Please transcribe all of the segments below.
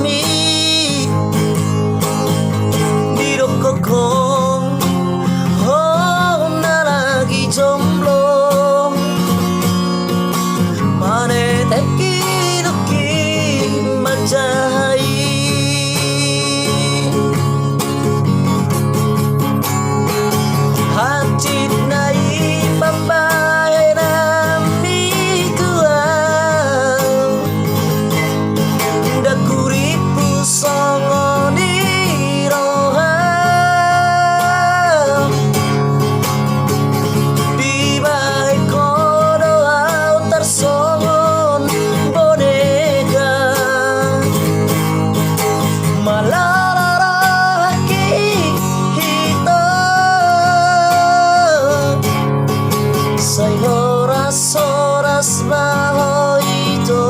mi Di kokong oh na lagi jomblo Mane teki duki majahai Hati nai babae nami kuau Dakuripu songo di roha Di bae kodo au tersongon boneka Malaraki hito Say horas baho ito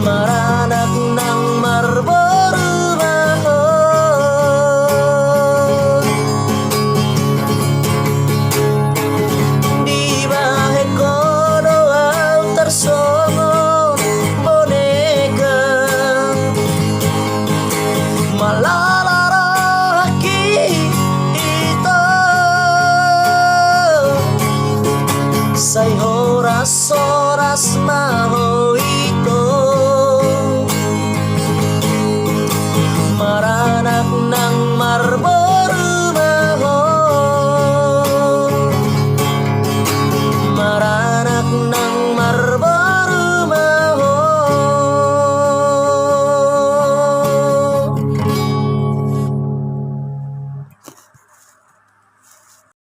Maranak ng Marlboro baho Di bahe kodo au tersongon boneka Malaraki ito Say horas